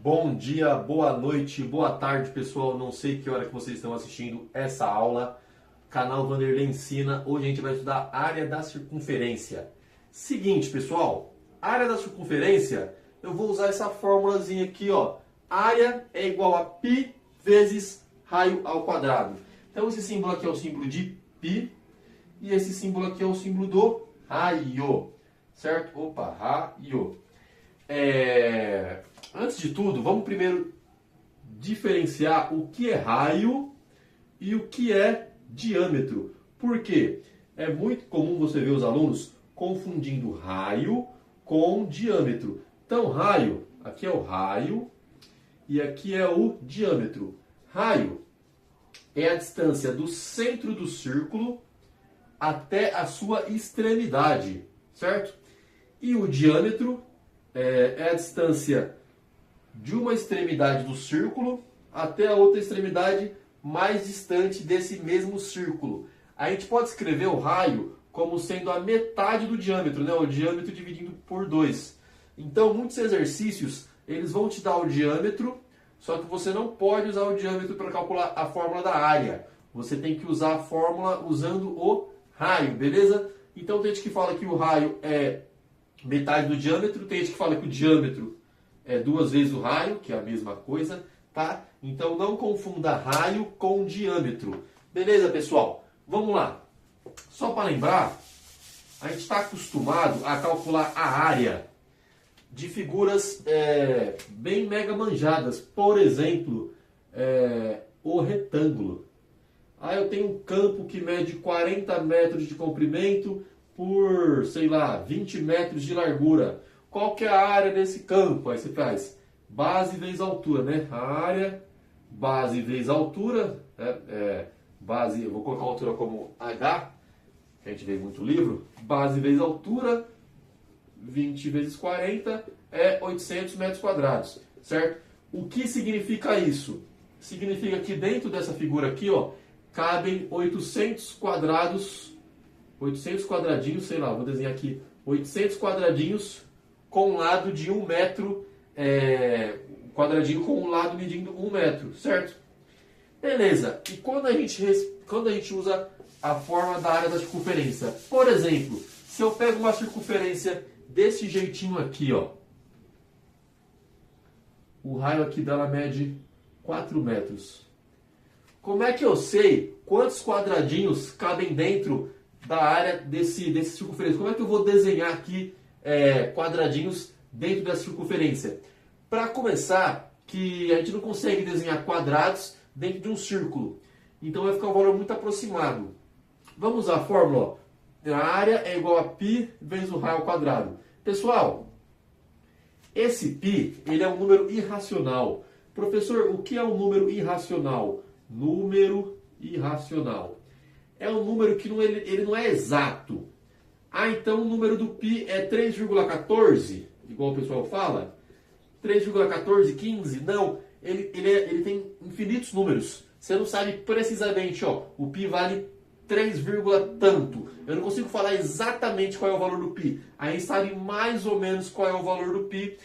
Bom dia, boa noite, boa tarde, pessoal. Não sei que hora que vocês estão assistindo essa aula. Canal Vanderlei Ensina. Hoje a gente vai estudar a área da circunferência. Seguinte, pessoal. Área da circunferência, eu vou usar essa formulazinha aqui, ó. Área é igual a π vezes raio ao quadrado. Então esse símbolo aqui é o símbolo de π e esse símbolo aqui é o símbolo do raio. Certo? Opa, raio. Antes de tudo, vamos primeiro diferenciar o que é raio e o que é diâmetro. Por quê? É muito comum você ver os alunos confundindo raio com diâmetro. Então, raio, aqui é o raio e aqui é o diâmetro. Raio é a distância do centro do círculo até a sua extremidade, certo? E o diâmetro é a distância de uma extremidade do círculo até a outra extremidade mais distante desse mesmo círculo. A gente pode escrever o raio como sendo a metade do diâmetro, né? O diâmetro dividido por 2. Então, muitos exercícios, eles vão te dar o diâmetro, só que você não pode usar o diâmetro para calcular a fórmula da área. Você tem que usar a fórmula usando o raio, beleza? Então, tem gente que fala que o raio é metade do diâmetro, tem gente que fala que o diâmetro é 2 vezes o raio, que é a mesma coisa, tá? Então não confunda raio com diâmetro. Beleza, pessoal? Vamos lá. Só para lembrar, a gente está acostumado a calcular a área de figuras bem mega manjadas. Por exemplo, o retângulo. Aí eu tenho um campo que mede 40 metros de comprimento por, sei lá, 20 metros de largura. Qual que é a área desse campo? Aí você faz base vezes altura, né? A área, base vezes altura, base, eu vou colocar a altura como H, que a gente vê muito livro, base vezes altura, 20 vezes 40, é 800 metros quadrados, certo? O que significa isso? Significa que dentro dessa figura aqui, ó, cabem 800 quadrados, 800 quadradinhos, sei lá, vou desenhar aqui, 800 quadradinhos com um lado de 1 metro, quadradinho com um lado medindo 1 metro, certo? Beleza, e quando a gente usa a forma da área da circunferência? Por exemplo, se eu pego uma circunferência desse jeitinho aqui, ó, o raio aqui dela mede 4 metros. Como é que eu sei quantos quadradinhos cabem dentro da área desse circunferência? Como é que eu vou desenhar aqui quadradinhos dentro dessa circunferência? Para começar, que a gente não consegue desenhar quadrados dentro de um círculo. Então vai ficar um valor muito aproximado. Vamos usar a fórmula, ó. A área é igual a π vezes o raio ao quadrado. Pessoal, esse π, ele é um número irracional. Professor, o que é um número irracional? Número irracional. É um número que ele não é exato. Ah, então o número do π é 3,14, igual o pessoal fala? 3,1415? Não, ele tem infinitos números. Você não sabe precisamente, ó, o π vale 3, tanto. Eu não consigo falar exatamente qual é o valor do π. A gente sabe mais ou menos qual é o valor do π.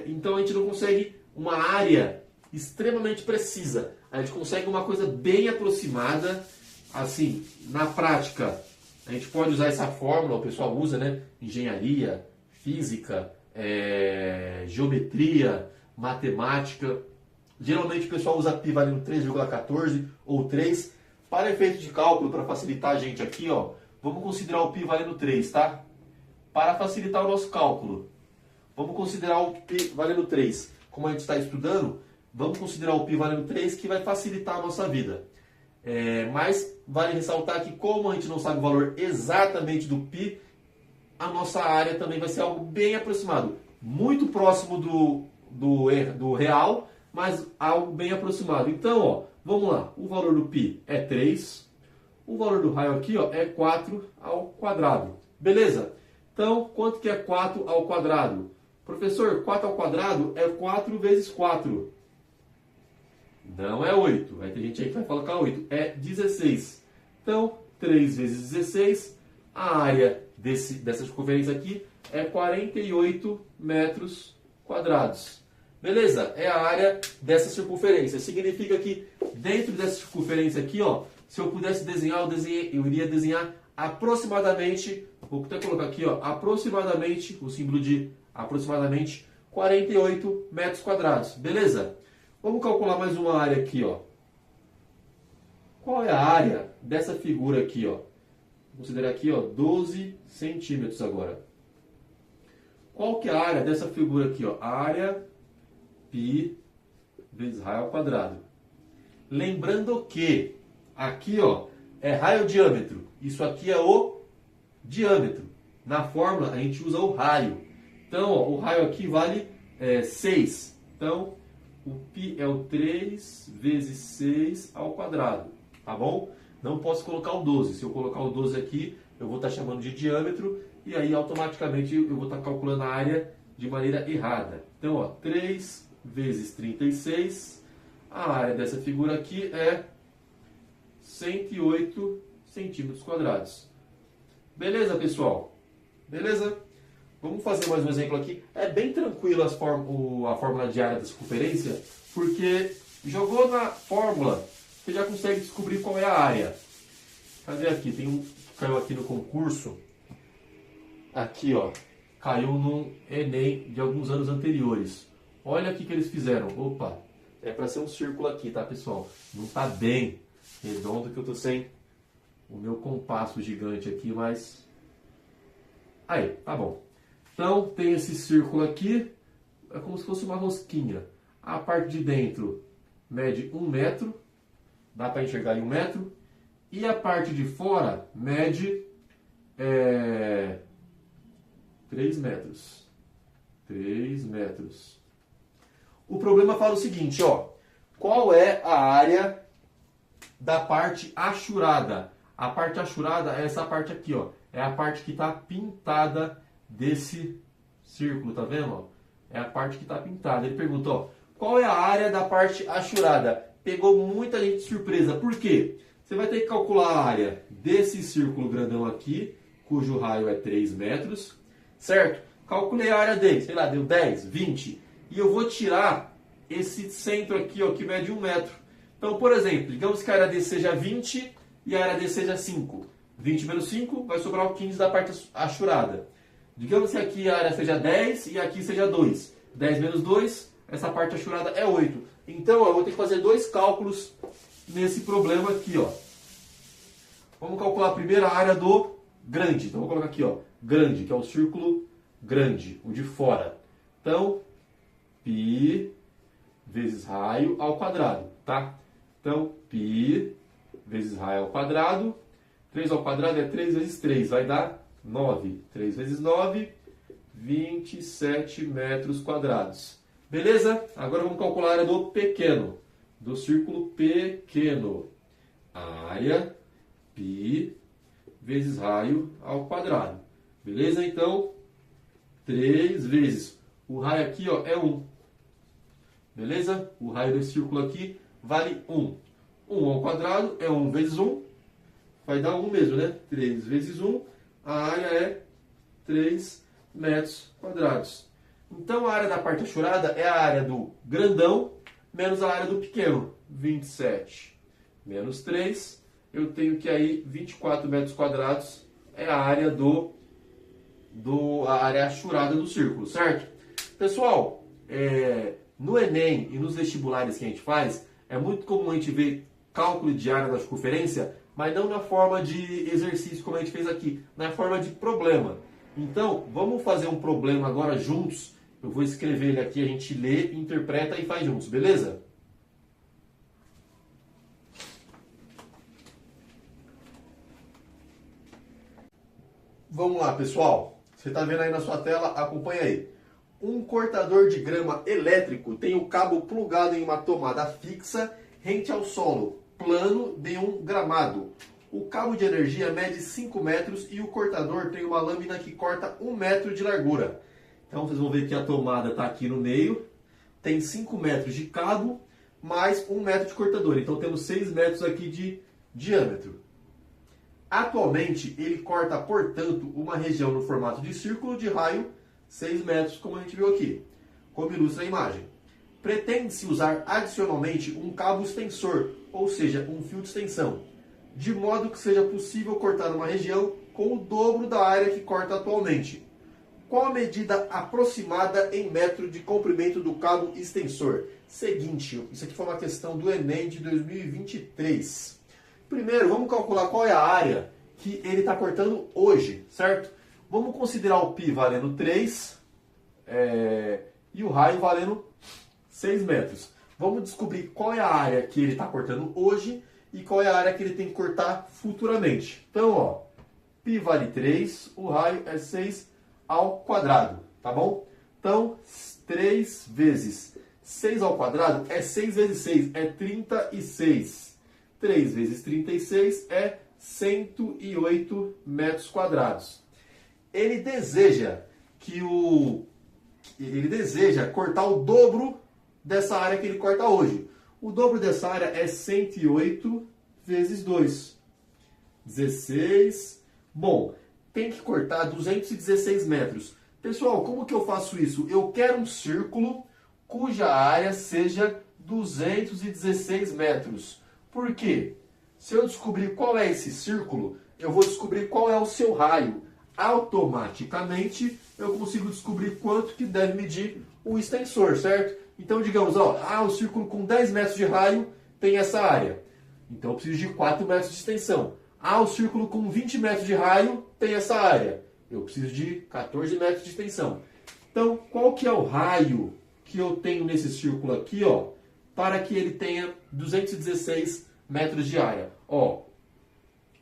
Então a gente não consegue uma área extremamente precisa. A gente consegue uma coisa bem aproximada. Assim, na prática, a gente pode usar essa fórmula, o pessoal usa, né? Engenharia, física, geometria, matemática. Geralmente o pessoal usa π valendo 3,14 ou 3. Para efeito de cálculo, para facilitar a gente aqui, ó, vamos considerar o π valendo 3, tá? Para facilitar o nosso cálculo, vamos considerar o π valendo 3. Como a gente está estudando, vamos considerar o π valendo 3, que vai facilitar a nossa vida. Mas vale ressaltar que como a gente não sabe o valor exatamente do π, a nossa área também vai ser algo bem aproximado. Muito próximo do real, mas algo bem aproximado. Então, ó, vamos lá. O valor do π é 3. O valor do raio aqui, ó, é 4 ao quadrado. Beleza? Então, quanto que é 4 ao quadrado? Professor, 4 ao quadrado é 4 vezes 4. Não é 8. Aí tem gente aí que vai colocar 8. É 16. Então, 3 vezes 16, a área dessa circunferência aqui é 48 metros quadrados. Beleza? É a área dessa circunferência. Significa que dentro dessa circunferência aqui, ó, se eu pudesse desenhar, eu iria desenhar aproximadamente, vou até colocar aqui, ó, aproximadamente, o símbolo de aproximadamente 48 metros quadrados. Beleza? Vamos calcular mais uma área aqui, ó. Qual é a área dessa figura aqui, ó? Vou considerar aqui, ó, 12 centímetros agora. Qual que é a área dessa figura aqui, ó? A área π vezes raio ao quadrado. Lembrando que aqui, ó, é raio ao diâmetro. Isso aqui é o diâmetro. Na fórmula a gente usa o raio. Então, ó, o raio aqui vale 6. Então, o π é o 3 vezes 6 ao quadrado. Tá bom? Não posso colocar o 12. Se eu colocar o 12 aqui, eu vou estar chamando de diâmetro. E aí, automaticamente, eu vou estar calculando a área de maneira errada. Então, ó, 3 vezes 36. A área dessa figura aqui é 108 centímetros quadrados. Beleza, pessoal? Beleza? Vamos fazer mais um exemplo aqui. É bem tranquilo a fórmula de área da circunferência, porque jogou na fórmula, você já consegue descobrir qual é a área. Cadê aqui? Tem um que caiu aqui no concurso. Aqui, ó. Caiu no Enem de alguns anos anteriores. Olha aqui que eles fizeram. Opa, é para ser um círculo aqui, tá, pessoal? Não tá bem redondo que eu tô sem o meu compasso gigante aqui, mas... Aí, tá bom. Então, tem esse círculo aqui, é como se fosse uma rosquinha. A parte de dentro mede 1 metro, dá para enxergar em 1 metro. E a parte de fora mede 3 metros. 3 metros. O problema fala o seguinte, ó. Qual é a área da parte achurada? A parte achurada é essa parte aqui, ó. É a parte que está pintada desse círculo, tá vendo? Ó? É a parte que está pintada. Ele perguntou, ó, qual é a área da parte achurada? Pegou muita gente de surpresa. Por quê? Você vai ter que calcular a área desse círculo grandão aqui, cujo raio é 3 metros, certo? Calculei a área dele, sei lá, deu 10, 20. E eu vou tirar esse centro aqui, ó, que mede 1 metro. Então, por exemplo, digamos que a área desse seja 20 e a área desse seja 5. 20 menos 5 vai sobrar o 15 da parte achurada. Digamos que aqui a área seja 10 e aqui seja 2. 10 menos 2, essa parte achurada é 8. Então, ó, eu vou ter que fazer dois cálculos nesse problema aqui, ó. Vamos calcular primeiro a área do grande. Então, vou colocar aqui, ó, grande, que é o círculo grande, o de fora. Então, π vezes raio ao quadrado, tá? Então, π vezes raio ao quadrado. 3 ao quadrado é 3 vezes 3, vai dar 9. 3 vezes 9, 27 metros quadrados. Beleza? Agora vamos calcular a área do pequeno, do círculo pequeno. A área π vezes raio ao quadrado. Beleza? Então, 3 vezes. O raio aqui, ó, é 1. Beleza? O raio desse círculo aqui vale 1. 1 ao quadrado é 1 vezes 1. Vai dar 1 mesmo, né? 3 vezes 1. A área é 3 metros quadrados. Então, a área da parte achurada é a área do grandão menos a área do pequeno. 27 menos 3. Eu tenho que aí 24 metros quadrados é a área a área achurada do círculo, certo? Pessoal, no Enem e nos vestibulares que a gente faz, é muito comum a gente ver cálculo de área da circunferência, mas não na forma de exercício como a gente fez aqui, na forma de problema. Então, vamos fazer um problema agora juntos. Eu vou escrever ele aqui, a gente lê, interpreta e faz juntos, beleza? Vamos lá, pessoal. Você está vendo aí na sua tela? Acompanha aí. Um cortador de grama elétrico tem o cabo plugado em uma tomada fixa rente ao solo plano de um gramado. O cabo de energia mede 5 metros e o cortador tem uma lâmina que corta 1 metro de largura. Então vocês vão ver que a tomada está aqui no meio, tem 5 metros de cabo mais 1 metro de cortador. Então temos 6 metros aqui de diâmetro. Atualmente ele corta, portanto, uma região no formato de círculo de raio 6 metros, como a gente viu aqui, como ilustra a imagem. Pretende-se usar adicionalmente um cabo extensor, ou seja, um fio de extensão, de modo que seja possível cortar uma região com o dobro da área que corta atualmente. Qual a medida aproximada em metro de comprimento do cabo extensor? Seguinte, isso aqui foi uma questão do Enem de 2023. Primeiro, vamos calcular qual é a área que ele está cortando hoje, certo? Vamos considerar o π valendo 3 e o raio valendo 6 metros. Vamos descobrir qual é a área que ele está cortando hoje e qual é a área que ele tem que cortar futuramente. Então, ó, π vale 3, o raio é 6 ao quadrado, tá bom? Então, 3 vezes 6 ao quadrado é 6 vezes 6, é 36. 3 vezes 36 é 108 metros quadrados. Ele deseja cortar o dobro dessa área que ele corta hoje. O dobro dessa área é 108 vezes 2. 16. Bom, tem que cortar 216 metros. Pessoal, como que eu faço isso? Eu quero um círculo cuja área seja 216 metros. Por quê? Se eu descobrir qual é esse círculo, eu vou descobrir qual é o seu raio. Automaticamente, eu consigo descobrir quanto que deve medir o extensor, certo? Então, digamos, o círculo com 10 metros de raio tem essa área. Então, eu preciso de 4 metros de extensão. O círculo com 20 metros de raio tem essa área. Eu preciso de 14 metros de extensão. Então, qual que é o raio que eu tenho nesse círculo aqui, para que ele tenha 216 metros de área?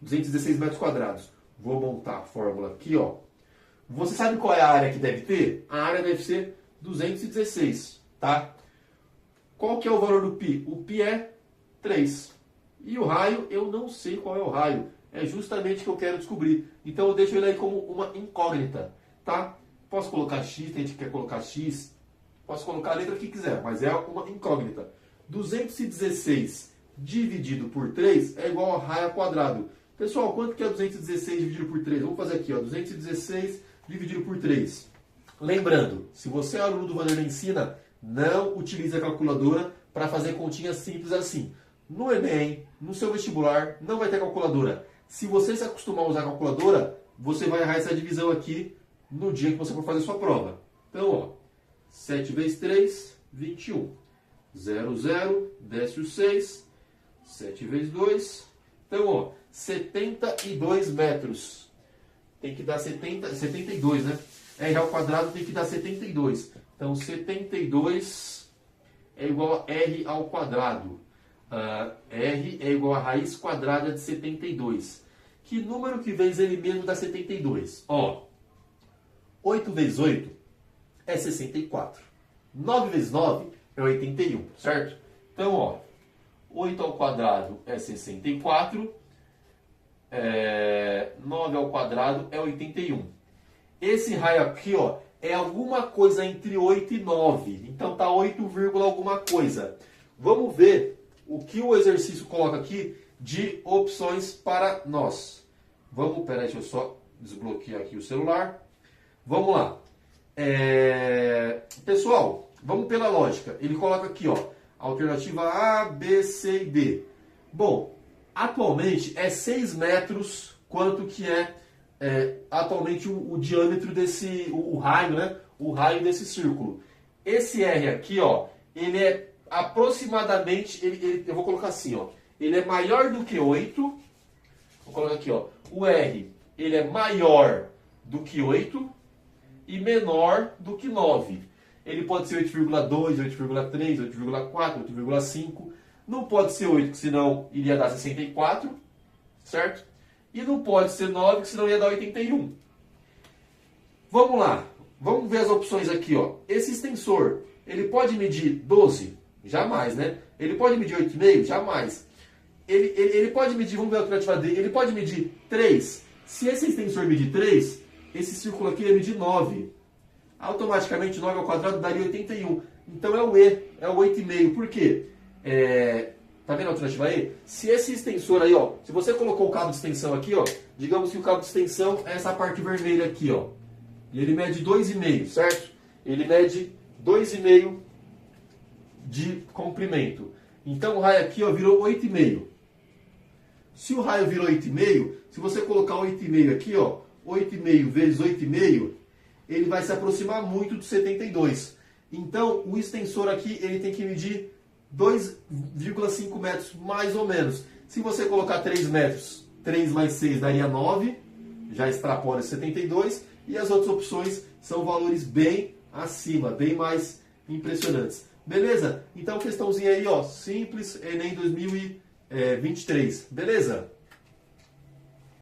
216 metros quadrados. Vou montar a fórmula aqui, Você sabe qual é a área que deve ter? A área deve ser 216, tá? Qual que é o valor do π? O π é 3. E o raio, eu não sei qual é o raio. É justamente o que eu quero descobrir. Então eu deixo ele aí como uma incógnita, tá? Posso colocar x, tem gente que quer colocar x. Posso colocar a letra que quiser, mas é uma incógnita. 216 dividido por 3 é igual a raio ao quadrado. Pessoal, quanto que é 216 dividido por 3? Vamos fazer aqui, 216 dividido por 3. Lembrando, se você é aluno do Vanderlei Ensina, não utilize a calculadora para fazer continhas simples assim. No Enem, no seu vestibular, não vai ter calculadora. Se você se acostumar a usar a calculadora, você vai errar essa divisão aqui no dia que você for fazer sua prova. Então, 7 vezes 3, 21. 0, 0, desce o 6. 7 vezes 2. Então, 72 metros. Tem que dar 72, né? R ao quadrado tem que dar 72. Então, 72 é igual a R ao quadrado. R é igual a raiz quadrada de 72. Que número que vezes ele mesmo dá 72? 8 vezes 8 é 64. 9 vezes 9 é 81, certo? Então, 8 ao quadrado é 64. 9 ao quadrado é 81. Esse raio aqui, é alguma coisa entre 8 e 9. Então, tá 8, alguma coisa. Vamos ver o que o exercício coloca aqui de opções para nós. Peraí, deixa eu só desbloquear aqui o celular. Vamos lá. Pessoal, vamos pela lógica. Ele coloca aqui, alternativa A, B, C e D. Bom, atualmente é 6 metros quanto que é atualmente o diâmetro desse, o raio, né? O raio desse círculo. Esse R aqui, ele é aproximadamente, eu vou colocar assim, ele é maior do que 8. Vou colocar aqui, o R, ele é maior do que 8 e menor do que 9. Ele pode ser 8,2, 8,3, 8,4, 8,5. Não pode ser 8, que senão iria dar 64, certo? E não pode ser 9, que senão ia dar 81. Vamos lá. Vamos ver as opções aqui, Esse extensor, ele pode medir 12? Jamais, né? Ele pode medir 8,5? Jamais. Ele pode medir, vamos ver a alternativa D, ele pode medir 3. Se esse extensor medir 3, esse círculo aqui ia medir 9. Automaticamente 9 ao quadrado daria 81. Então é o E, é o 8,5. Por quê? Tá vendo a alternativa E? Se esse extensor aí, se você colocou o cabo de extensão aqui, digamos que o cabo de extensão é essa parte vermelha aqui, E ele mede 2,5, certo? Ele mede 2,5 de comprimento. Então o raio aqui ó, virou 8,5. Se o raio virou 8,5, se você colocar 8,5 aqui, ó, 8,5 vezes 8,5, ele vai se aproximar muito de 72. Então o extensor aqui ele tem que medir 2,5 metros mais ou menos. Se você colocar 3 metros, 3 mais 6 daria 9, já extrapola 72, e as outras opções são valores bem acima, bem mais impressionantes. Beleza? Então questãozinha aí, ó, simples, Enem 2023. Beleza?